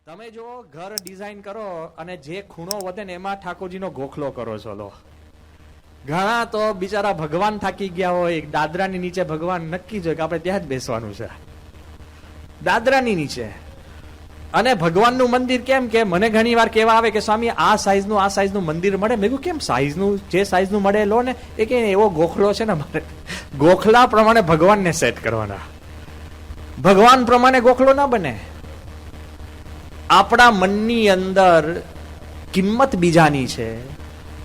તમે જો ઘર ડિઝાઇન કરો અને જે ખૂણો વધે ને એમાં ઠાકોરજીનો ગોખલો કરો છો. લો, ઘણા તો બિચારા ભગવાન થાકી ગયા હોય, દાદરાની નીચે ભગવાન નક્કી જ હોય કે આપણે ત્યાં જ બેસવાનું છે, દાદરાની નીચે. અને ભગવાનનું મંદિર કેમ કે મને ઘણી વાર કહેવા આવે કે સ્વામી આ સાઈઝનું મંદિર મળે. મેં કહ્યું કેમ સાઈઝનું, જે સાઈઝનું મળે લો ને. એ કે એવો ગોખલો છે ને મારે, ગોખલા પ્રમાણે ભગવાનને સેટ કરવાના, ભગવાન પ્રમાણે ગોખલો ના બને. આપણા મનની અંદર કિંમત બીજાની છે,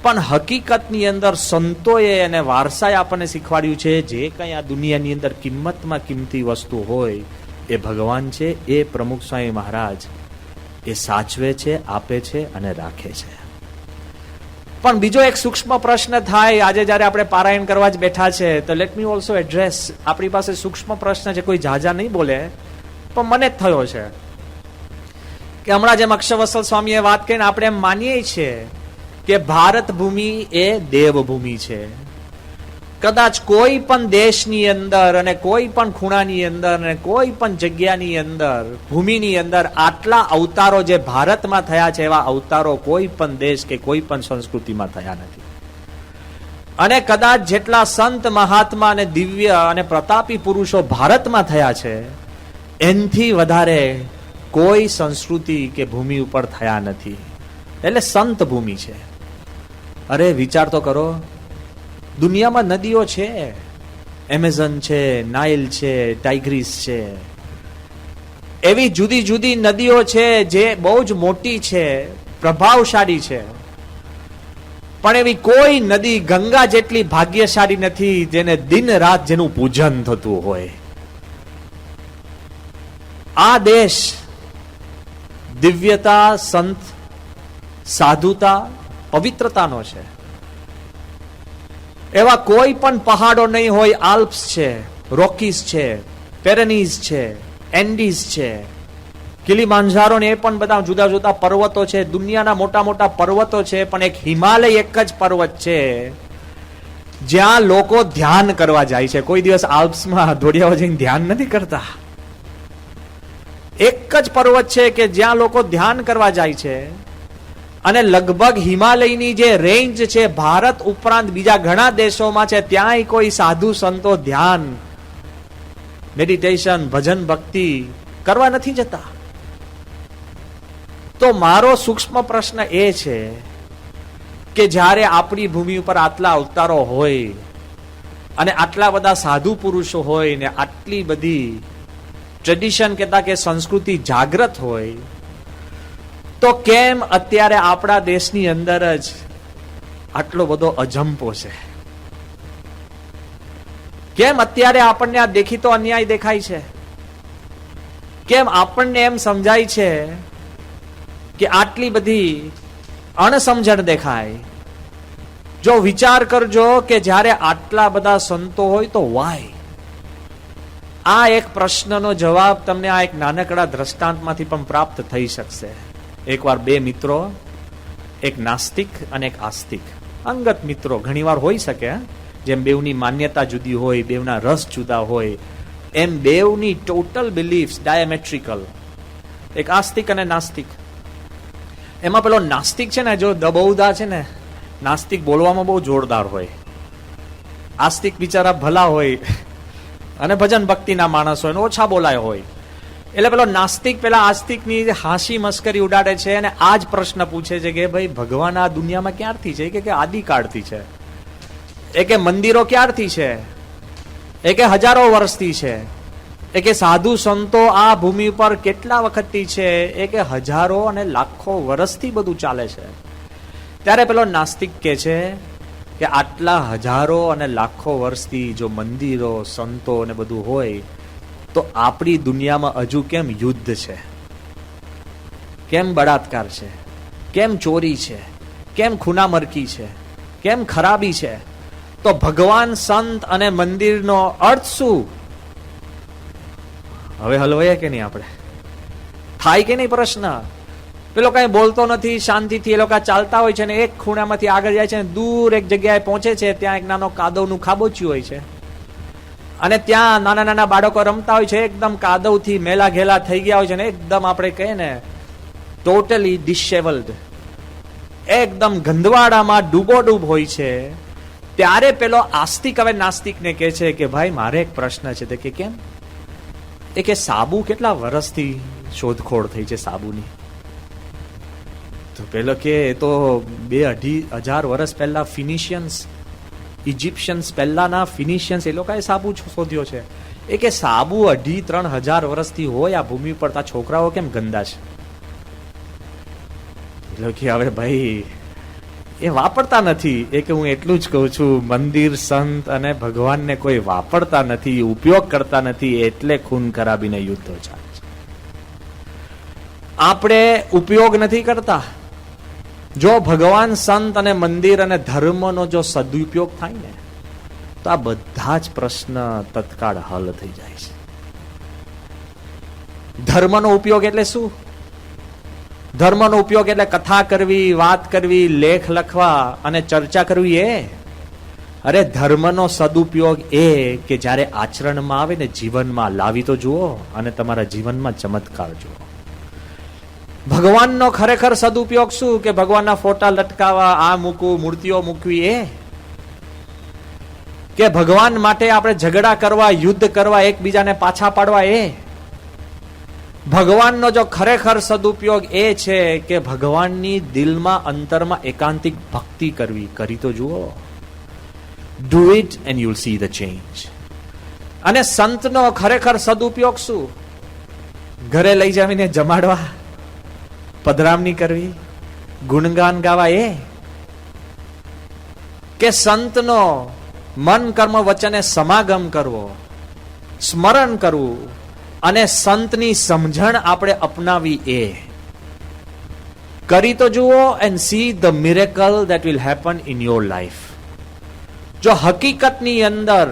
પણ હકીકતની અંદર સંતોએ અને વારસાએ આપણને શીખવાડ્યું છે જે કંઈ આ દુનિયાની અંદર કિંમતમાં કિંમતી વસ્તુ હોય એ ભગવાન છે. એ પ્રમુખ સ્વામી મહારાજ એ સાચવે છે, આપે છે અને રાખે છે. પણ બીજો એક સૂક્ષ્મ પ્રશ્ન થાય આજે જયારે આપણે પારાયણ કરવા જ બેઠા છે, તો લેટ મી ઓલ્સો એડ્રેસ. આપણી પાસે સૂક્ષ્મ પ્રશ્ન છે, કોઈ ઝાઝા નહીં બોલે પણ મને જ થયો છે કે હમણાં જેમ અક્ષરવત્સલ સ્વામીએ વાત કરીને આપણે એમ માનીએ છીએ કે ભારત ભૂમિ એ દેવભૂમિ છે. કદાચ કોઈ પણ દેશની અંદર અને કોઈ પણ ખૂણાની અંદર અને કોઈ પણ જગ્યાની અંદર, ભૂમિની અંદર આટલા અવતારો જે ભારતમાં થયા છે એવા અવતારો કોઈ પણ દેશ કે કોઈ પણ સંસ્કૃતિમાં થયા નથી. અને કદાચ જેટલા સંત મહાત્મા અને દિવ્ય અને પ્રતાપી પુરુષો ભારતમાં થયા છે એનથી વધારે કોઈ સંસ્કૃતિ કે ભૂમિ ઉપર થયા નથી. એટલે સંત ભૂમિ છે. અરે વિચાર તો કરો, દુનિયામાં નદીઓ છે, એમેઝોન છે, નાઇલ છે, ટાઇગ્રીસ છે, એવી જુદી જુદી નદીઓ છે જે બહુ જ મોટી છે, પ્રભાવશાળી છે. પણ એવી કોઈ નદી ગંગા જેટલી ભાગ્યશાળી નથી જેને દિન રાત જેનું પૂજન થતું હોય. આ દેશ દિવ્યતા, સંત, સાધુતા, પવિત્રતાનો છે. એવા કોઈ પણ પહાડો નહીં હોય. આલ્પ્સ છે, રોકીસ છે, પેરેનીઝ છે, એન્ડીઝ છે, કિલીમાંજારો ને એ પણ બધા જુદા જુદા પર્વતો છે. દુનિયાના મોટા મોટા પર્વતો છે, પણ એક હિમાલય એક જ પર્વત છે જ્યાં લોકો ધ્યાન કરવા જાય છે. કોઈ દિવસ આલ્પ્સમાં દોડિયાઓ જઈને ધ્યાન નથી કરતા. એક જ પર્વત છે કે જ્યાં લોકો ધ્યાન કરવા જાય છે. અને લગભગ હિમાલયની જે રેન્જ છે ભારત ઉપરાંત બીજા ઘણા દેશોમાં છે, ત્યાંય કોઈ સાધુ સંતો ધ્યાન, મેડિટેશન, ભજન, ભક્તિ કરવા નથી જતા. તો મારો સૂક્ષ્મ પ્રશ્ન એ છે કે જ્યારે આપણી ભૂમિ ઉપર આટલા અવતારો હોય અને આટલા બધા સાધુ પુરુષો હોય ને આટલી બધી ટ્રેડિશન કહેતા કે સંસ્કૃતિ જાગૃત હોય, તો કેમ અત્યારે આપણા દેશની અંદર જ આટલો બધો અજંપો છે? કેમ અત્યારે આપણને આ દેખીતો અન્યાય દેખાય છે? કેમ આપણને એમ સમજાય છે કે આટલી બધી અણસમજણ દેખાય? જો વિચાર કરજો કે જ્યારે આટલા બધા સંતો હોય તો વાય? આ એક પ્રશ્નનો જવાબ તમને આ એક નાનકડા દ્રષ્ટાંતમાંથી પણ પ્રાપ્ત થઈ શકશે. એકવાર બે મિત્રો, એક નાસ્તિક અને એક આસ્તિક, અંગત મિત્રો ઘણીવાર હોઈ શકે, જેમ બેવની માન્યતા જુદી હોય, બેવના રસ જુદા હોય, એમ બેવની ટોટલ બિલીફ્સ ડાયામેટ્રિકલ. એક આસ્તિક અને નાસ્તિક. એમાં પેલો નાસ્તિક છે ને, જો દબૌદા છે ને, નાસ્તિક બોલવામાં બહુ જોરદાર હોય, આસ્તિક બિચારા ભલા હોય અને ભજન ભક્તિના માણસ હોય, ઓછા બોલાય હોય. એટલે પેલો નાસ્તિક પેલા આસ્તિકની હાંસી મસ્કરી ઉડાડે છે અને આ જ પ્રશ્ન પૂછે છે કે ભાઈ ભગવાન આ દુનિયામાં ક્યારથી છે? કે આદિકાળથી છે. એ કે મંદિરો ક્યારથી છે? એ કે હજારો વર્ષથી છે. એ કે સાધુ સંતો આ ભૂમિ પર કેટલા વખતથી છે? એ કે હજારો અને લાખો વર્ષથી બધું ચાલે છે. ત્યારે પેલો નાસ્તિક કે છે કે આટલા હજારો અને લાખો વર્ષથી જો મંદિરો, સંતો ને બધું હોય તો આપણી દુનિયામાં હજુ કેમ યુદ્ધ છે? કેમ બળાત્કાર છે? કેમ ચોરી છે? કેમ ખૂનામરકી છે? કેમ ખરાબી છે? તો ભગવાન, સંત અને મંદિરનો અર્થ શું? હવે હલવાય કે નહીં? આપણે થાય કે નહીં પ્રશ્ન? પેલો કઈ બોલતો નથી, શાંતિથી એ લોકો ચાલતા હોય છે ને એક ખૂણામાંથી આગળ જાય છે, દૂર એક જગ્યાએ પહોંચે છે, ત્યાં એક નાનો કાદવનું ખાબોચિયું હોય છે અને ત્યાં નાના નાના બાળકો રમતા હોય છે, એકદમ કાદવથી મેલા ઘેલા થઈ ગયા હોય છે ને એકદમ આપણે કહીએ ને ટોટલી ડિશેવલ્ડ, એકદમ ગંદવાડામાં ડૂબોડૂબ હોય છે, ત્યારે પેલો આસ્તિક હવે નાસ્તિકને કહે છે કે ભાઈ મારે એક પ્રશ્ન છે. તે કે કેમ? એ કે સાબુ કેટલા વર્ષથી શોધખોળ થઈ છે સાબુની? તો પેલો કે એ તો 2-2,500 વર્ષ પહેલા ફિનિશિયન્સ, ઇજિપ્શિયન્સ પહેલાના ફિનિશિયન્સ એ લોકોએ સાબુ શોધ્યો છે. એ કે સાબુ 2,500-3,000 વર્ષથી હોય આ ભૂમિ પર, આ છોકરાઓ કેમ ગંદા છે? એટલે કે હવે ભાઈ એ વાપરતા નથી. એ કે હું એટલું જ કહું છું, મંદિર, સંત અને ભગવાનને કોઈ વાપરતા નથી, ઉપયોગ કરતા નથી, એટલે ખૂન ખરાબીને યુદ્ધો ચાલે છે. આપણે ઉપયોગ નથી કરતા. જો ભગવાન, સંત અને મંદિર અને ધર્મનો જો સદુપયોગ થાય ને, તો આ બધા જ પ્રશ્ન તત્કાળ હલ થઈ જાય છે. ધર્મનો ઉપયોગ એટલે શું? ધર્મનો ઉપયોગ એટલે કથા કરવી, વાત કરવી, લેખ લખવા અને ચર્ચા કરવી એ? અરે ધર્મનો સદુપયોગ એ કે જ્યારે આચરણમાં આવે ને, જીવનમાં લાવી તો જુઓ અને તમારા જીવનમાં ચમત્કાર જુઓ. ભગવાનનો ખરેખર સદુપયોગ શું? કે ભગવાનના ફોટા લટકાવવા, આ મૂકવું, મૂર્તિઓ મૂકવી એ? કે ભગવાન માટે આપણે ઝઘડા કરવા, યુદ્ધ કરવા, એકબીજાને પાછા પાડવા એ? ભગવાનનો જો ખરેખર સદુપયોગ એ છે કે ભગવાનની દિલમાં, અંતરમાં એકાંતિક ભક્તિ કરવી. કરી તો જુઓ. Do it and you will see the change. અને સંતનો ખરેખર સદુપયોગ શું? ઘરે લઈ જમીને જમાડવા, પધરામણી કરવી, ગુણગાન ગાવા એ? કે સંતનો મન, કર્મ, વચને સમાગમ કરવો, સ્મરણ કરવું અને સંતની સમજણ આપણે અપનાવી એ? કરી તો જુઓ and see the miracle that will happen in your life. જો હકીકતની અંદર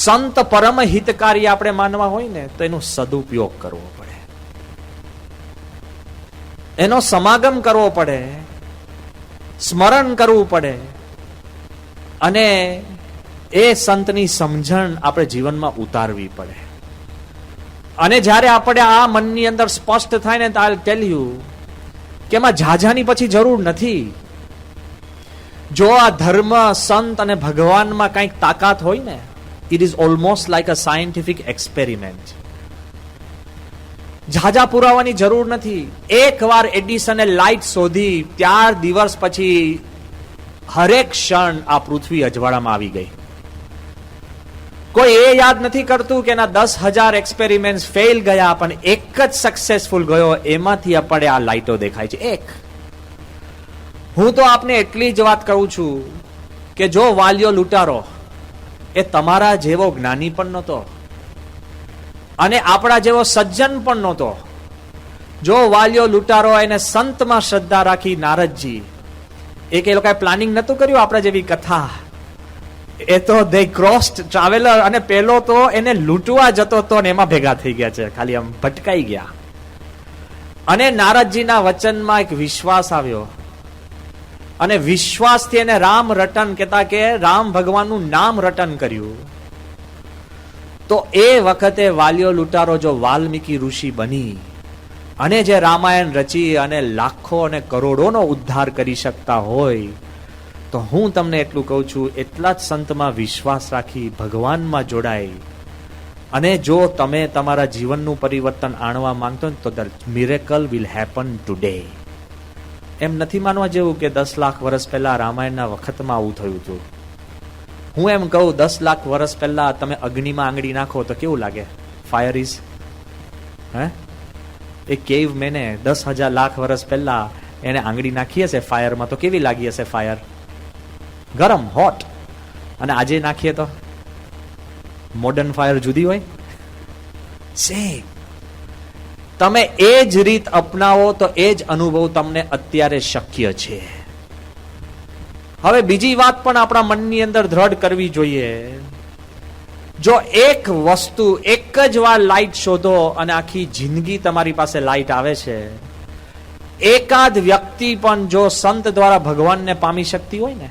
સંત પરમ હિતકારી આપણે માનવા હોય ને, તો એનો સદુપયોગ કરવો પડે, એનો સમાગમ કરવો પડે, સ્મરણ કરવું પડે અને એ સંતની સમજણ આપણે જીવનમાં ઉતારવી પડે. અને જ્યારે આપણે આ મનની અંદર સ્પષ્ટ થાય ને, તો આઈ ટેલ યુ કે એમાં ઝાઝાની પછી જરૂર નથી. જો આ ધર્મ, સંત અને ભગવાનમાં કંઈક તાકાત હોય ને, it is almost like a scientific experiment. ઝાઝા પુરાવાની જરૂર નથી. એકવાર એડિસને લાઇટ શોધી, 4 દિવસ પછી હરેક ક્ષણ આ પૃથ્વી અજવાળામાં આવી ગઈ. કોઈ એ યાદ નથી કરતું કે એના 10,000 એક્સપેરિમેન્ટ ફેલ ગયા, પણ એક જ સક્સેસફુલ ગયો. એમાંથી આપણે આ લાઇટો દેખાય છે. એક. હું તો આપને એટલી જ વાત કરું છું કે જો વાલિયો લૂંટારો એ તમારા જેવો જ્ઞાની પણ નહોતો અને આપણા જેવો સજ્જન પણ નહોતો. જો વાલિયો લૂંટારો એને સંતમાં શ્રદ્ધા રાખી, નારદજી, એક એ લોકોએ પ્લાનિંગ નતું કર્યું આપણા જેવી કથા. એ તો દે ક્રોસ્ડ ટ્રાવેલર, અને પેલો તો એને લૂંટવા જતો હતો ને એમાં ભેગા થઈ ગયા છે, ખાલી આમ ભટકાઈ ગયા. અને નારદજીના વચનમાં એક વિશ્વાસ આવ્યો અને વિશ્વાસથી એને રામ રટન કહેતા કે રામ ભગવાનનું નામ રટન કર્યું. તો એ વખતે વાલિયો લૂંટારો જો વાલ્મીકી ઋષિ બની અને જે રામાયણ રચી અને લાખો અને કરોડોનો ઉદ્ધાર કરી શકતા હોય, તો હું તમને એટલું કહું છું, એટલા જ સંતમાં વિશ્વાસ રાખી, ભગવાનમાં જોડાય અને જો તમે તમારા જીવનનું પરિવર્તન આણવા માંગતો ને, તો the miracle will happen today. એમ નથી માનવા જેવું કે 10 લાખ વર્ષ પહેલા રામાયણના વખતમાં આવું થયું હતું. હું એમ કહું, 10 લાખ વર્ષ પહેલા તમે અગ્નિમાં આંગળી નાખો તો કેવું લાગે? ફાયર ઇઝ એ કેવ મેને 10,000 લાખ વર્ષ પહેલા એને આંગળી નાખી હશે ફાયરમાં, તો કેવી લાગી હશે ફાયર? ગરમ, હોટ. અને આજે નાખીએ તો મોડર્ન ફાયર જુદી હોય. સેમ. તમે એ જ રીત અપનાવો તો એ જ અનુભવ તમને અત્યારે શક્ય છે. હવે બીજી વાત પણ આપણા મનની અંદર દ્રઢ કરવી જોઈએ. જો એક વસ્તુ એક જ વાર લાઈટ શોધો અને આખી જિંદગી તમારી પાસે લાઈટ આવે છે, એકાદ વ્યક્તિ પણ જો સંત દ્વારા ભગવાનને પામી શકતી હોય ને,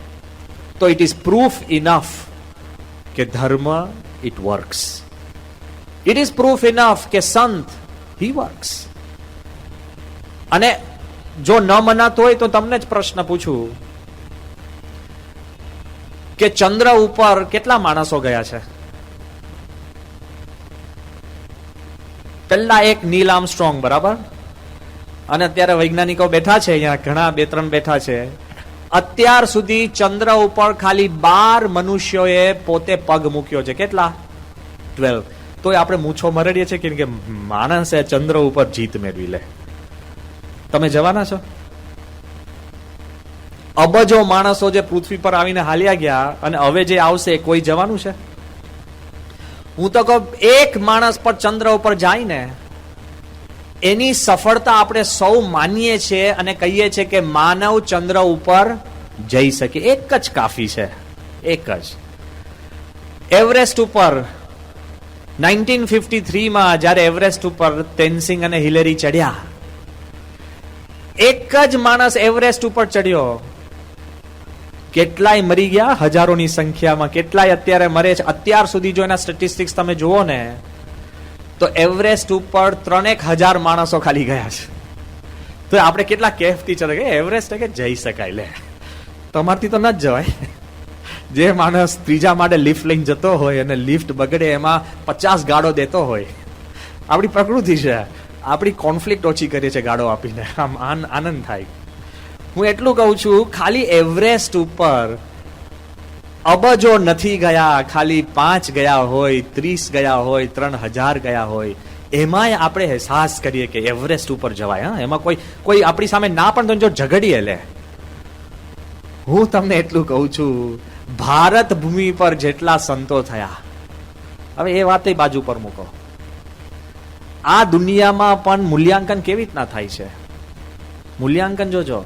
તો ઇટ ઇઝ પ્રૂફ ઇનફ કે ધર્મ it works. It is proof enough કે સંત હી વર્ક્સ. અને જો ન મનાતું હોય તો તમને જ પ્રશ્ન પૂછું કે ચંદ્ર ઉપર કેટલા માણસો ગયા છે? પહેલા એક નીલ આર્મસ્ટ્રોંગ, બરાબર? અને અત્યારે વૈજ્ઞાનિકો બેઠા છે, અહીંયા ઘણા 2-3 બેઠા છે. અત્યાર સુધી ચંદ્ર ઉપર ખાલી 12 મનુષ્યોએ પોતે પગ મૂક્યો છે. કેટલા? 12. તોય આપણે મૂછો મરડીએ છીએ કે માણસે ચંદ્ર ઉપર જીત મેળવી લે. તમે જવાના છો? અબજો માણસો જે પૃથ્વી પર આવીને હાલ્યા ગયા અને હવે જે આવશે કોઈ જવાનું છે? હું તો કહું, એક માણસ પર ચંદ્ર ઉપર જાય ને એની સફળતા આપણે સૌ માનીએ છીએ અને કહીએ છીએ કે માનવ ચંદ્ર ઉપર જઈ શકે. એક જ કાફી છે, એક જ. એવરેસ્ટ ઉપર 1953માં જ્યારે એવરેસ્ટ ઉપર તેનસિંગ અને હિલેરી ચડ્યા, એક જ માણસ એવરેસ્ટ ઉપર ચડ્યો. કેટલાય મરી ગયા હજારોની સંખ્યામાં, કેટલાય અત્યારે મરે છે. અત્યાર સુધી જો એના સ્ટેટિસ્ટિક્સ તમે જુઓ ને તો એવરેસ્ટ ઉપર 3,000 માણસો ખાલી ગયા છે. તો આપણે કેટલા કેફથી ચડે કે એવરેસ્ટ કે જઈ શકાય. લે, તમારથી તો ન જ જવાય. જે માણસ ત્રીજા માળે લિફ્ટ લઈને જતો હોય અને લિફ્ટ બગડે એમાં 50 ગાળો દેતો હોય. આપણી પ્રકૃતિ છે, આપણી કોન્ફ્લિક્ટ ઓછી કરીએ છીએ ગાળો આપીને. આમ આનંદ થાય. હું એટલું કહું છું, ખાલી એવરેસ્ટ ઉપર અબજો નથી ગયા, ખાલી 5 ગયા હોય, 30 ગયા હોય, 3,000 ગયા હોય, એમાંય આપણે અહેસાસ કરીએ કે એવરેસ્ટ ઉપર જવાય. હા, એમાં કોઈ આપણી સામે ના પણ જો ઝઘડીએ લે. હું તમને એટલું કહું છું, ભારત ભૂમિ પર જેટલા સંતો થયા, હવે એ વાત બાજુ પર મૂકો. આ દુનિયામાં પણ મૂલ્યાંકન કેવી રીતના થાય છે? મૂલ્યાંકન જોજો.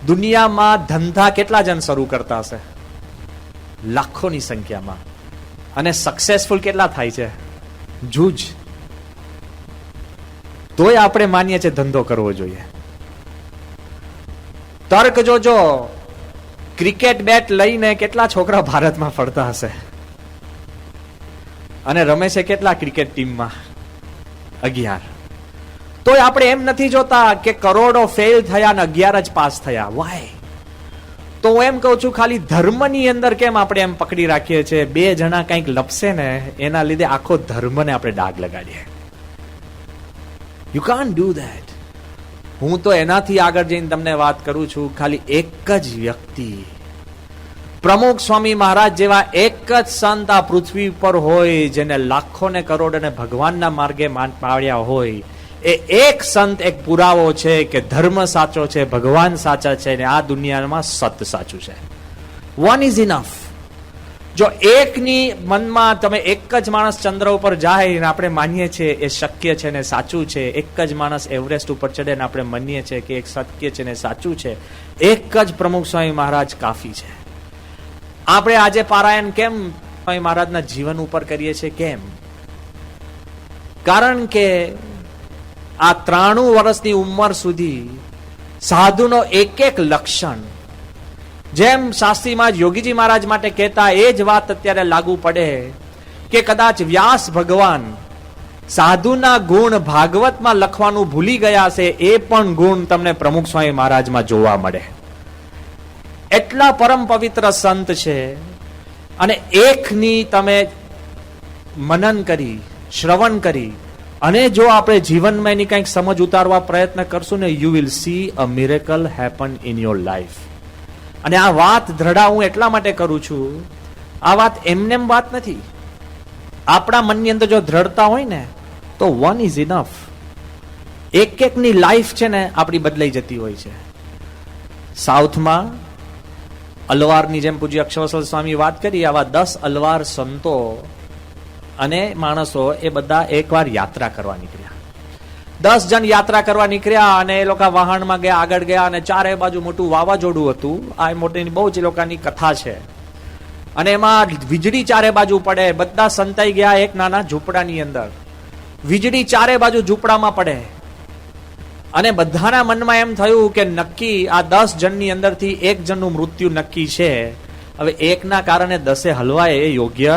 દુનિયામાં ધંધા કેટલા જણ શરૂ કરતા હશે? લાખોની સંખ્યામાં. અને સક્સેસફુલ કેટલા થાય છે? જૂજ. તોય આપણે માનીએ છીએ ધંધો કરવો જોઈએ. તર્ક જોજો, ક્રિકેટ બેટ લઈને કેટલા છોકરા ભારતમાં ફરતા હશે અને રમે છે કેટલા ક્રિકેટ ટીમમાં? 11. તોય આપણે એમ નથી જોતા કે કરોડો ફેલ થયા અને 11 જ પાસ થયા. વાય? તો હું એમ કહું છું, ખાલી ધર્મની અંદર કેમ આપણે એમ પકડી રાખીએ છીએ? 2 જણા કંઈક લપસે ને એના લીધે આખો ધર્મને આપણે ડાઘ લગાડીએ. You can't do that. હું તો એનાથી આગળ જઈને તમને વાત કરું છું, ખાલી એક જ વ્યક્તિ, પ્રમુખ સ્વામી મહારાજ જેવા એક જ સંત આ પૃથ્વી પર હોય જેને લાખો ને કરોડ અને ભગવાનના માર્ગે પાડ્યા હોય. એ એક સંત એક પુરાવો છે કે ધર્મ સાચો છે, ભગવાન સાચા છે અને આ દુનિયામાં સત સાચું છે. One is enough. જો એકની મનમાં તમે એક જ માણસ ચંદ્ર ઉપર જાય ને આપણે માનીએ છીએ એ શક્ય છે ને સાચું છે, એક જ માણસ એવરેસ્ટ ઉપર ચડે ને આપણે માનીએ છીએ કે એક સત્ય છે ને સાચું છે, એક જ પ્રમુખ સ્વામી મહારાજ કાફી છે. આપણે આજે પારાયણ કેમ સ્વામી મહારાજના જીવન ઉપર કરીએ છીએ? કેમ? કારણ કે આ 93 વર્ષની ઉંમર સુધી સાધુનો એક લક્ષણ, જેમ શાસ્ત્રીમાં યોગીજી મહારાજ માટે કહેતા એ જ વાત અત્યારે લાગુ પડે કે કદાચ વ્યાસ ભગવાન સાધુના ગુણ ભાગવતમાં લખવાનું ભૂલી ગયા છે, એ પણ ગુણ તમને પ્રમુખ સ્વામી મહારાજમાં જોવા મળે. એટલા પરમ પવિત્ર સંત છે. અને એકની તમે મનન કરી, શ્રવણ કરી અને જો આપણે જીવનમાં એની કંઈક સમજ ઉતારવા પ્રયત્ન કરશું ને, you will see a miracle happen in your life. અને આ વાત દ્રઢા હું એટલા માટે કરું છું, આ વાત એમનેમ વાત નથી. આપણા મનની અંદર જો દ્રઢતા હોય ને તો વન ઇઝ ઇનફ. એકની લાઈફ છે ને આપણી બદલાઈ જતી હોય છે. સાઉથમાં અલવારની જેમ પૂજ્ય અક્ષરવત્સલ સ્વામી વાત કરી, આવા 10 અલવાર સંતો અને માણસો એ બધા એકવાર યાત્રા કરવા નીકળ્યા. 10 જણ યાત્રા કરવા નીકળ્યા અને એ લોકો વાહનમાં ગયા, આગળ ગયા અને ચારે બાજુ મોટું વાવાઝોડું હતું. આ મોટી બહુ જ લોકોની કથા છે. અને એમાં વીજળી ચારે બાજુ પડે. બધા સંતાઈ ગયા એક નાના ઝૂંપડાની અંદર. વીજળી ચારે બાજુ ઝૂંપડામાં પડે અને બધાના મનમાં એમ થયું કે નક્કી આ 10 જણની અંદરથી એક જણનું મૃત્યુ નક્કી છે. હવે એકના કારણે 10 હલવાય એ યોગ્ય?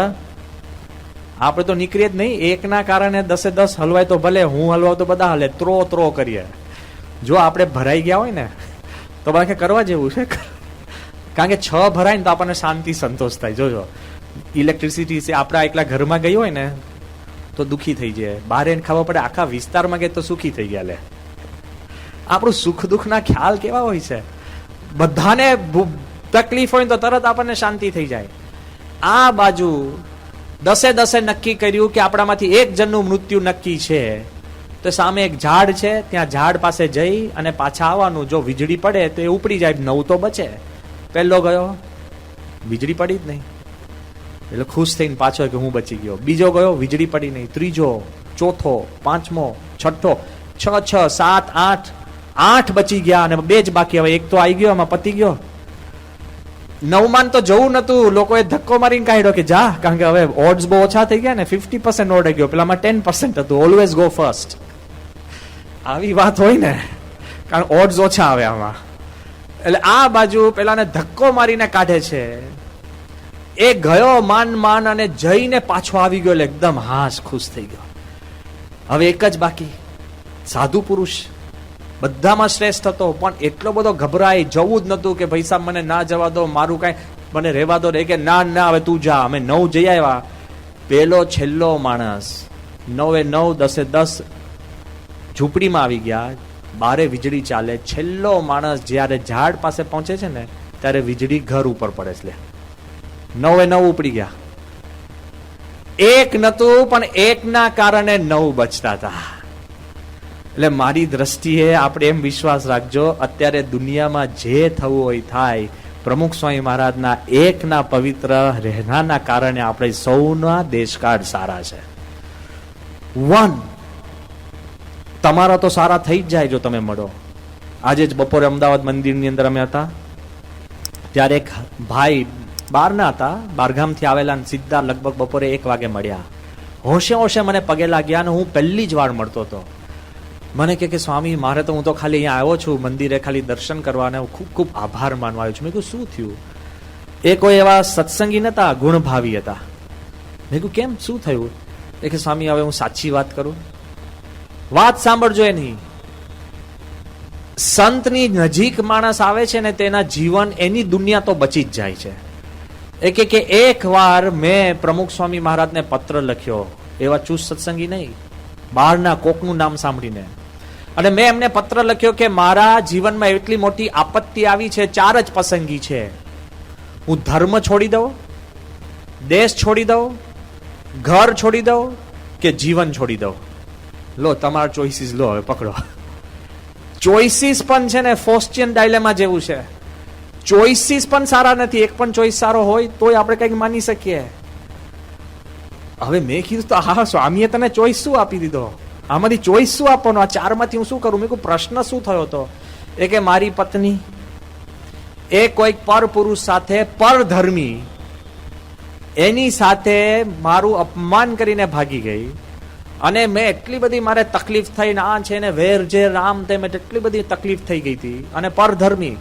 આપણે તો નીકળીએ જ નહીં. એકના કારણે 10 હલવાય તો ભલે, હું હલવાવ તો બધા હલે, ત્રો કરીએ. જો આપણે ભરાઈ ગયા હોય ને તો બાકી કરવા જેવું છે, કારણ કે 6 ભરાય ને તો આપણને શાંતિ સંતોષ થાય. જોજો ઇલેક્ટ્રિસિટી આપણા એકલા ઘરમાં ગઈ હોય ને તો દુઃખી થઈ જાય, બહાર એને ખબર પડે આખા વિસ્તારમાં ગઈ તો સુખી થઈ ગયા. લે આપણું સુખ દુઃખના ખ્યાલ કેવા હોય છે, બધાને તકલીફ હોય તો તરત આપણને શાંતિ થઈ જાય. આ બાજુ 10 નક્કી કર્યું કે આપણામાંથી એક જણનું મૃત્યુ નક્કી છે, તો સામે એક ઝાડ છે, ત્યાં ઝાડ પાસે જઈ અને પાછા આવવાનું. જો વીજળી પડે તો એ ઉપડી જાય, 9 તો બચે. પહેલો ગયો, વીજળી પડી જ નહીં, એટલે ખુશ થઈને પાછો કે હું બચી ગયો. બીજો ગયો, વીજળી પડી નહીં. ત્રીજો, ચોથો, પાંચમો, છઠ્ઠો, 6, 7, 8 બચી ગયા અને 2 જ બાકી. હવે એક તો આવી ગયો, એમાં પતી ગયો. 9માં તો જવું નતું, લોકોએ ધક્કો મારીને કાઢ્યો કે જા, કારણ કે હવે ઓડ્સ બહુ ઓછા થઈ ગયા ને, 50% ઓડ ગયો, પેલામાં 10% હતું. Always go first. આવી વાત હોય ને, કારણ ઓડ્સ ઓછા આવે આમાં. એટલે આ બાજુ પેલાને ધક્કો મારીને કાઢે છે. એ ગયો માન અને જઈને પાછો આવી ગયો, એટલે એકદમ હાશ ખુશ થઈ ગયો. હવે એક જ બાકી, સાધુ પુરુષ, બધામાં શ્રેષ્ઠ હતો, પણ એટલો બધો ગભરાય, જવું જ નતું કે ભાઈ સાહેબ મને ના જવા દો, મારું કઈ મને રહેવા દો. કે ના હવે તું જા. અમે 9 જઈ આવ્યા. પેલો છેલ્લો માણસ 9 એ 9, 10 એ 10 ઝૂંપડીમાં આવી ગયા. બારે વીજળી ચાલે. છેલ્લો માણસ જ્યારે ઝાડ પાસે પહોંચે છે ને, ત્યારે વીજળી ઘર ઉપર પડે છે. 9 એ 9 ઉપડી ગયા. એક નતું, પણ એકના કારણે 9 બચતા હતા. એટલે મારી દ્રષ્ટિએ આપણે એમ વિશ્વાસ રાખજો, અત્યારે દુનિયામાં જે થવું હોય થાય, પ્રમુખ સ્વામી મહારાજના એકના પવિત્ર રહેનાના કારણે આપણે સૌના દેશકાળ સારા છે. તમારા તો સારા થઈ જ જાય જો તમે મળો. આજે જ બપોરે અમદાવાદ મંદિરની અંદર અમે હતા, ત્યારે એક ભાઈ બહારના હતા, બારગામથી આવેલા, સીધા લગભગ બપોરે 1 વાગે મળ્યા. હોશે મને પગે લાગ્યા અને હું પહેલી જ વાર મળતો હતો. મને કે સ્વામી મારે તો, હું તો ખાલી અહીંયા આવ્યો છું મંદિરે ખાલી દર્શન કરવા, અને હું ખૂબ ખૂબ આભાર માનવા આવ્યો છું. મેં કહ્યું શું થયું? એ કોઈ એવા સત્સંગી નતા, ગુણભાવી હતા. મેં કહ્યું કેમ, શું થયું? એ કે સ્વામી હવે હું સાચી વાત કરું. વાત સાંભળજો એની. સંતની નજીક માણસ આવે છે ને, તેના જીવન, એની દુનિયા તો બચી જ જાય છે. એ કે એક વાર મેં પ્રમુખ સ્વામી મહારાજને પત્ર લખ્યો, એવા ચુસ્ત સત્સંગી નહીં, બહારના કોકનું નામ સાંભળીને, અને મેં એમને પત્ર લખ્યો કે મારા જીવનમાં એટલી મોટી આપત્તિ આવી છે, 4 જ પસંદગી છે. હું ધર્મ છોડી દઉં, દેશ છોડી દઉં, ઘર છોડી દઉં, કે જીવન છોડી દઉં. લો તમારા ચોઇસીસ લો, હવે પકડો. ચોઇસીસ પણ છે ને ફોસ્ટિયન ડાયલેમા જેવું છે. ચોઇસીસ પણ સારા નથી. એક પણ ચોઇસ સારો હોય તોય આપણે કંઈક માની શકીએ. હવે મેં કીધું તો હા સ્વામીએ તને ચોઈસ શું આપી દીધો, આમાંથી ચોઈસ શું આપવાનો, આ 4માંથી હું શું કરું? મેં કહ્યું પ્રશ્ન શું થયો હતો? એ કે મારી પત્ની એ કોઈક પર પુરુષ સાથે, પરધર્મી, એની સાથે મારું અપમાન કરીને ભાગી ગઈ, અને મેં એટલી બધી મારે તકલીફ થઈ ને, આ છે ને વેર જે રામ તેમ, એટલી બધી તકલીફ થઈ ગઈ હતી. અને પરધર્મી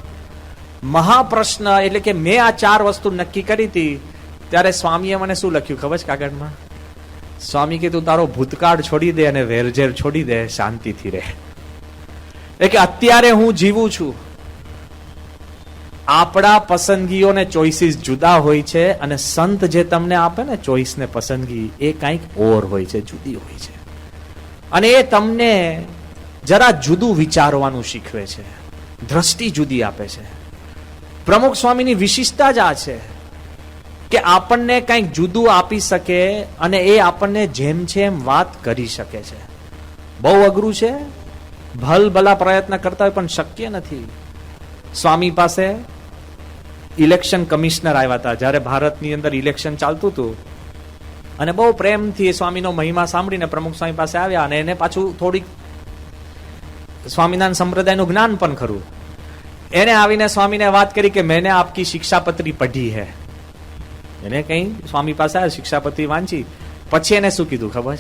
મહાપ્રશ્ન, એટલે કે મેં આ 4 વસ્તુ નક્કી કરી હતી. ત્યારે સ્વામીએ મને શું લખ્યું ખબર છે કાગળમાં? સ્વામી કીધું તારો ભૂતકાળ છોડી દે અને વેરઝેર છોડી દે, શાંતિથી રહે. એટલે કે અત્યારે હું જીવું છું. આપણા પસંદગીઓને ચોઇસીસ જુદા હોય છે, અને સંત જે તમને આપે ને ચોઇસ ને પસંદગી, એ કંઈક ઓર હોય છે, જુદી હોય છે. અને એ તમને જરા જુદું વિચારવાનું શીખવે છે, દ્રષ્ટિ જુદી આપે છે. પ્રમુખ સ્વામીની વિશિષ્ટતા જ આ છે કે આપણને કંઈક જુદું આપી શકે, અને એ આપણને જેમ છે એમ વાત કરી શકે છે. બહુ અઘરું છે, ભલા પ્રયત્ન કરતા હોય પણ શક્ય નથી. સ્વામી પાસે ઇલેક્શન કમિશનર આવ્યા હતા જ્યારે ભારતની અંદર ઇલેક્શન ચાલતું હતું, અને બહુ પ્રેમથી સ્વામીનો મહિમા સાંભળીને પ્રમુખ સ્વામી પાસે આવ્યા, અને એને પાછું થોડીક સ્વામિનારાયણ સંપ્રદાયનું જ્ઞાન પણ ખરું. એને આવીને સ્વામીને વાત કરી કે મેને આપકી શિક્ષાપત્રી પઢી હૈ. એને કઈ સ્વામી પાસે આવ્યા, શિક્ષાપત્રી વાંચી, પછી એને શું કીધું ખબર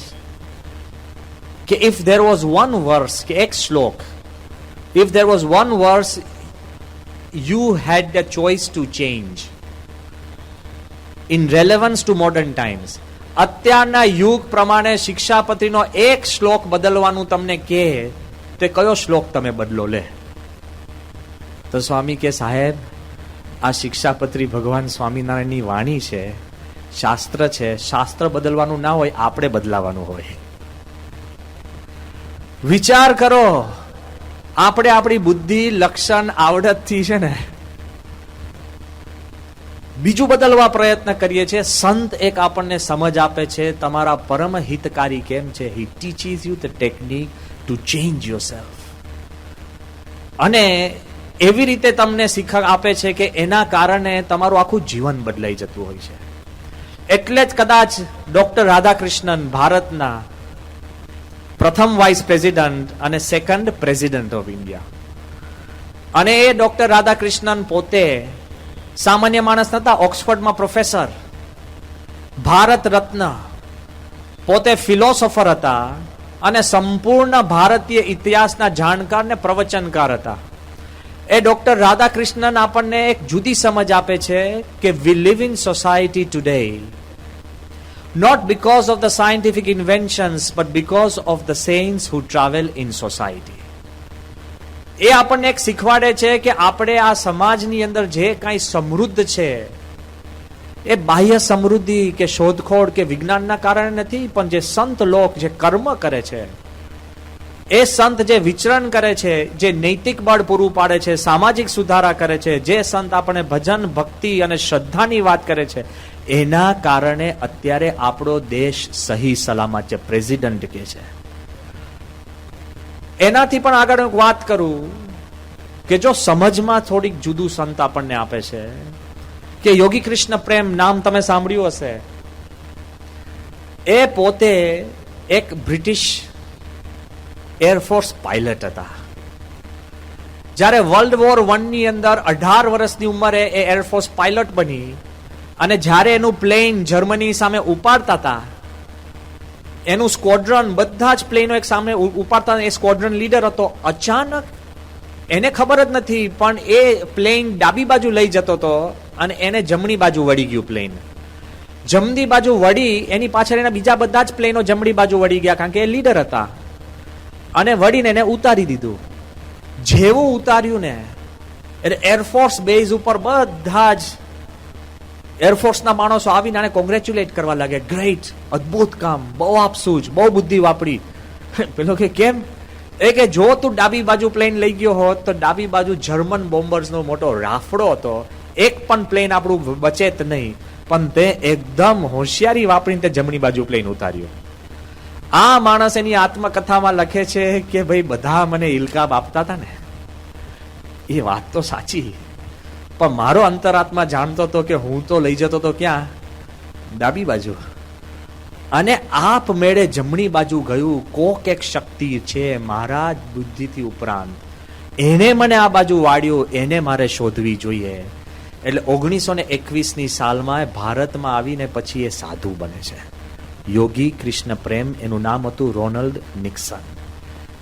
કે if there was one verse, કે એક શ્લોક, if there was one verse you had the choice to change in relevance to modern times. અત્યારના યુગ પ્રમાણે શિક્ષાપત્રીનો એક શ્લોક બદલવાનું તમને કહે તે કયો શ્લોક તમે બદલો લે? તો સ્વામી કે સાહેબ, આ શિક્ષાપત્રી ભગવાન સ્વામિનારાયણની વાણી છે, શાસ્ત્ર છે. શાસ્ત્ર બદલવાનું ના હોય, આપણે બદલાવાનું હોય. વિચાર કરો, આપણે આપણી બુદ્ધિ, લક્ષણ, આવડતથી છે ને બીજું બદલવા પ્રયત્ન કરીએ છીએ. સંત એક આપણને સમજ આપે છે, તમારા પરમ હિતકારી કેમ છે. He teaches you the technique to change yourself. અને એવી રીતે તમને શીખ આપે છે કે એના કારણે તમારું આખું જીવન બદલાઈ જતું હોય છે. એટલે જ કદાચ ડોક્ટર રાધાકૃષ્ણન ભારતના પ્રથમ વાઇસ પ્રેસિડન્ટ અને સેકન્ડ પ્રેસિડન્ટ ઓફ ઇન્ડિયા. અને એ ડોક્ટર રાધાકૃષ્ણન પોતે સામાન્ય માણસ નતા. ઓક્સફર્ડમાં પ્રોફેસર, ભારત રત્ન, પોતે ફિલોસોફર હતા અને સંપૂર્ણ ભારતીય ઇતિહાસના જાણકાર ને પ્રવચનકાર હતા. એ ડોક્ટર રાધાકૃષ્ણન આપણને એક જુદી સમજ આપે છે કે વી live in society today not because of the scientific inventions but because of the saints who travel in society. એ આપણને એક શીખવાડે છે કે આપણે આ સમાજની અંદર જે કાંઈ સમૃદ્ધ છે એ બાહ્ય સમૃદ્ધિ કે શોધખોળ કે વિજ્ઞાનના કારણે નથી, પણ જે સંત લોક જે કર્મ કરે છે, એ સંત જે વિચરણ કરે છે, જે નૈતિક બળ પૂરું પાડે છે, સામાજિક સુધારા કરે છે, જે સંત આપણે ભજન, ભક્તિ અને શ્રદ્ધાની વાત કરે છે, એના કારણે અત્યારે આપણો દેશ સહી સલામત છે. પ્રેસિડન્ટ કે છે. એનાથી પણ આગળ હું વાત કરું કે જો સમજમાં થોડીક જુદું સંત આપણને આપે છે કે યોગી કૃષ્ણ પ્રેમ નામ તમે સાંભળ્યું હશે. એ પોતે એક બ્રિટિશ એરફોર્સ પાયલટ હતા. જ્યારે વર્લ્ડ વોર 1 ની અંદર 18 વર્ષની ઉંમરે એ એરફોર્સ પાયલટ બની અને જ્યારે એનું પ્લેન જર્મની સામે ઉપાડતા હતા, એનું સ્ક્વોડ્રન બધા જ પ્લેનો એક સામે ઉપાડતા, એ સ્ક્વોડ્રન લીડર હતો. અચાનક એને ખબર જ નથી, પણ એ પ્લેન ડાબી બાજુ લઈ જતો હતો અને એને જમણી બાજુ વળી ગયું પ્લેન. જમણી બાજુ વળી, એની પાછળ એના બીજા બધા જ પ્લેનો જમણી બાજુ વળી ગયા, કારણ કે એ લીડર હતા. અને વળીને એને ઉતારી દીધું. જેવું ઉતાર્યું ને એટલે એરફોર્સ બેઝ ઉપર બધા જ એરફોર્સના માણસો આવીને આને કોંગ્રેચ્યુલેટ કરવા લાગે. ગ્રેટ, અદ્ભુત કામ, બહુ આપસૂજ, બહુ બુદ્ધિ વાપરી. પેલો કે કેમ? એ કે જો તું ડાબી બાજુ પ્લેન લઈ ગયો હોત તો ડાબી બાજુ જર્મન બોમ્બર્સનો મોટો રાફડો હતો, એક પણ પ્લેન આપણું બચે જ નહીં. પણ તે એકદમ હોશિયારી વાપરીને તે જમણી બાજુ પ્લેન ઉતાર્યો. આ માણસ એની આત્મકથામાં લખે છે કે ભાઈ બધા મને ઇલકાબ આપતા હતા ને, એ વાત તો સાચી, પણ મારો અંતરાત્મા જાણતો હતો કે હું તો લઈ જતો હતો ક્યાં? ડાબી બાજુ. અને આપ મેળે જમણી બાજુ ગયું. કોક એક શક્તિ છે મારા બુદ્ધિથી ઉપરાંત, એને મને આ બાજુ વાળ્યું, એને મારે શોધવી જોઈએ. એટલે 1921ની સાલમાં ભારતમાં આવીને પછી એ સાધુ બને છે. યોગી કૃષ્ણ પ્રેમ એનું નામ હતું. Ronald Nixon.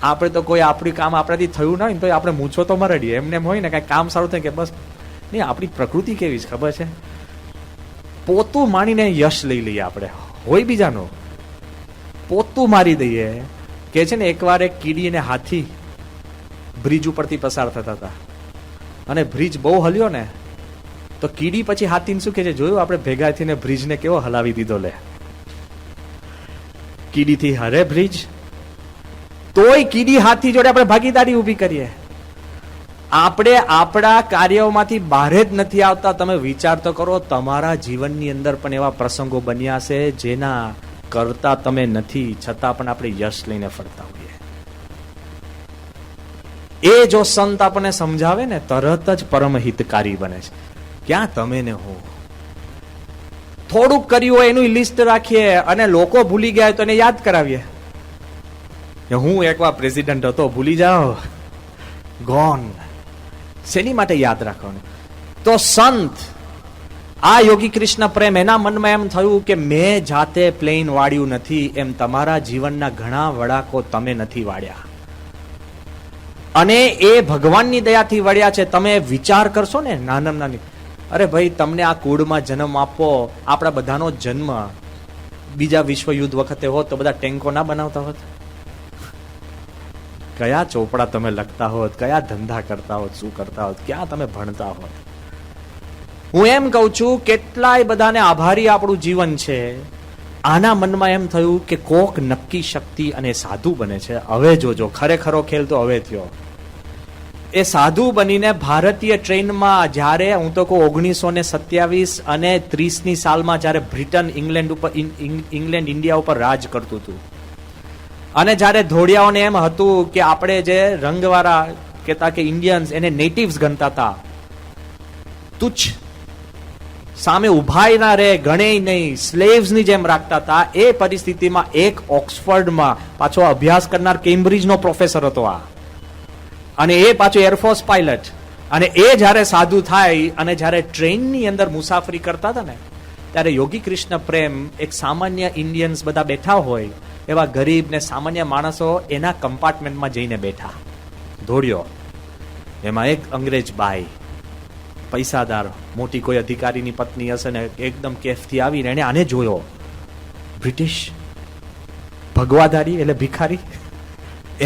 આપણે તો કોઈ આપણું કામ આપણાથી થયું ના હોય તો આપણે મૂછો તો મરડીએ. એમને એમ હોય ને કઈ કામ સારું થાય કે બસ નહીં. આપણી પ્રકૃતિ કેવી છે ખબર છે? પોતું માણીને યશ લઈ લઈએ. આપણે હોય બીજાનો, પોતું મારી દઈએ. કે છે ને એકવાર એક કીડી અને હાથી બ્રિજ ઉપરથી પસાર થતા હતા અને બ્રિજ બહુ હલ્યો ને તો કીડી પછી હાથીને શું કે છે, જોયું આપણે ભેગા થઈને બ્રિજને કેવો હલાવી દીધો. લે, કીડીથી હરે બ્રિજ, તોય કીડી હાથી જોડે આપણે ભાગીદારી ઉભી કરીએ. આપણે આપણા કાર્યોમાંથી બહાર જ નથી આવતા. તમે વિચાર તો કરો, તમારા જીવનની અંદર પણ એવા પ્રસંગો બન્યા છે જેના કરતા તમે નથી, છતાં પણ આપણે યશ લઈને ફરતા હોઈએ. એ જો સંત આપણને સમજાવે ને તરત જ પરમ હિતકારી બને છે. ક્યાં તમે ને હું થોડુંક કર્યું હોય એનું લિસ્ટ રાખીએ અને લોકો ભૂલી ગયા તો એને યાદ કરાવીએ. હું એકવાર પ્રેસિડન્ટ હતો, ભૂલી જાઓ, ગોન. શેની માટે યાદ રાખવાનું? તો સંત આ યોગી કૃષ્ણ પ્રેમ, એના મનમાં એમ થયું કે મેં જાતે પ્લેન વાળ્યું નથી, એમ તમારા જીવનના ઘણા વડાકો તમે નથી વાળ્યા અને એ ભગવાનની દયાથી વળ્યા છે. તમે વિચાર કરશો ને નાના નાની, અરે ભાઈ તમને આ કુળમાં જન્મ આપો, આપણા બધાનો જન્મ બીજા વિશ્વ યુદ્ધ વખતે હોત તો બધા ટેન્કો ના બનાવતા હોત. કયા ચોપડા તમે લખતા હોત, કયા ધંધા કરતા હોત, શું કરતા હોત, ક્યાં તમે ભણતા હોત. હું એમ કહું છું, કેટલાય બધાને આભારી આપણું જીવન છે. આના મનમાં એમ થયું કે કોક નક્કી શક્તિ અને સાધુ બને છે. હવે જોજો, ખરેખરો ખેલ તો હવે થયો. એ સાધુ બનીને ભારતીય ટ્રેનમાં જ્યારે, હું તો કહું 1927 અને 30ની સાલમાં જ્યારે બ્રિટન ઇંગ્લેન્ડ ઇન્ડિયા ઉપર રાજ કરતું હતું, અને જ્યારે ધોળિયાઓને એમ હતું કે આપણે જે રંગવાળા કહેતા કે ઇન્ડિયન્સ, એને નેટિવ્સ ગણતા હતા, તુચ્છ, સામે ઉભાય ના રહે, ગણે નહીં, સ્લેવ્સની જેમ રાખતા હતા. એ પરિસ્થિતિમાં એક ઓક્સફર્ડમાં પાછો અભ્યાસ કરનાર કેમ્બ્રિજનો પ્રોફેસર હતો આ, અને એ પાછો એરફોર્સ પાયલટ, અને એ જ્યારે સાધુ થાય અને જ્યારે ટ્રેનની અંદર મુસાફરી કરતા હતા ને, ત્યારે યોગી કૃષ્ણ પ્રેમ, એક સામાન્ય ઇન્ડિયન્સ બધા બેઠા હોય એવા ગરીબ ને સામાન્ય માણસો એના કમ્પાર્ટમેન્ટમાં જઈને બેઠા. ધોળ્યો, એમાં એક અંગ્રેજ બાઈ, પૈસાદાર, મોટી કોઈ અધિકારીની પત્ની હશે ને, એકદમ કેફથી આવીને એને આને જોયો. બ્રિટિશ ભગવાધારી એટલે ભિખારી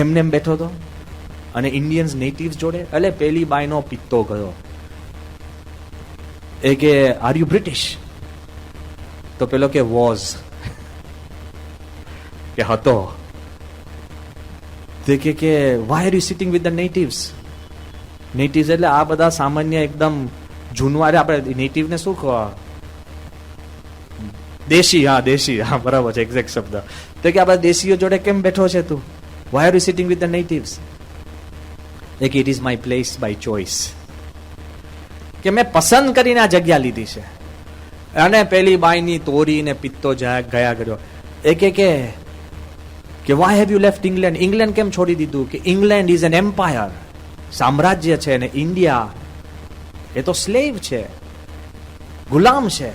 એમને એમ બેઠો હતો, અને ઇન્ડિયન્સ નેટિવ્સ જોડે. એટલે પેલી બાઈનો પિત્તો ગયો. એ કે આર યુ બ્રિટિશ? તો પેલો કે વોઝ, કે હતો. તે કે why are you sitting with the natives? Natives એટલે આ બધા સામાન્ય એકદમ જૂનવારે, આપણે નેટિવ ને શું કહો, દેશી. હા, દેશી, હા બરાબર છે, એક્ઝેક્ટ શબ્દ. તો કે આ બધા દેશીઓ જોડે કેમ બેઠો છે તું? Why are you sitting with the natives? એક it is my place by choice, કે મેં પસંદ કરીને આ જગ્યા લીધી છે. અને પેલી બાઈની તોરી ને પિત્તો ગયા કર્યો. એ કે why have you left England? England કેમ છોડી દીધું? કે ઇંગ્લેન્ડ ઇઝ એન એમ્પાયર, સામ્રાજ્ય છે, ને ઇન્ડિયા એ તો સ્લેવ છે, ગુલામ છે.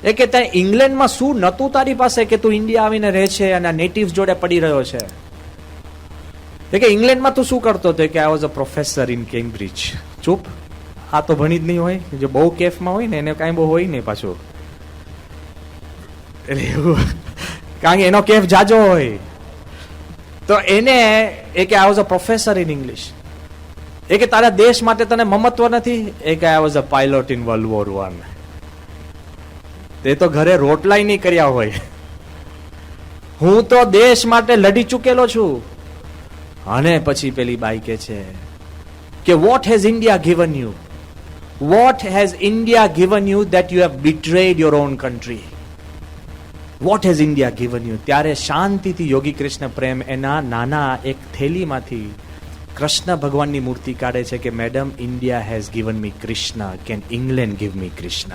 એ કે ત્યાં ઇંગ્લેન્ડમાં શું નતું તારી પાસે કે તું ઇન્ડિયા આવીને રહે છે અને નેટિવ્સ જોડે પડી રહ્યો છે? કે ઇંગ્લેન્ડમાં તું શું કરતો હતો? કે I was a professor in Cambridge. ચૂપ, આ તો ભણી જ નહીં હોય. જો બહુ કેફમાં હોય ને એને કાંઈ બહુ હોય નહીં પાછું, એટલે એવું, કારણ કે એનો કેફ જાજો હોય. તો એને એ કે I was a professor in English. એ કે તારા દેશ માટે તને મમત્વ નથી? એ કે I was a pilot in World War 1. તે તો ઘરે રોટલાય નહીં કર્યા હોય. હું તો દેશ માટે લડી ચૂકેલો છું. અને પછી પેલી બાઈ કે છે કે what has India given you? What has India given you that you have બિટ્રેડ your own country? What has India given you? ત્યારે શાંતિથી યોગી કૃષ્ણ પ્રેમ એના નાના એક થેલીમાંથી કૃષ્ણ ભગવાનની મૂર્તિ કાઢે છે કે madam, India has given me Krishna, can England give me Krishna?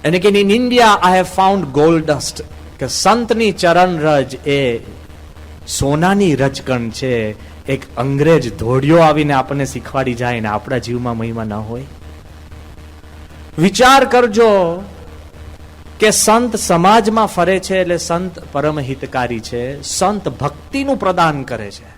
અને કે in India I have found gold dust, કે સંતની ચરણ રજ એ સોનાની રજકણ છે. એક અંગ્રેજ ધોળિયો આવીને આપણને શીખવાડી જાય ને આપણા જીવમાં મહિમા ન હોય? વિચાર કરજો કે સંત સમાજમાં ફરે છે એટલે સંત પરમ હિતકારી છે, સંત ભક્તિનું પ્રદાન કરે છે.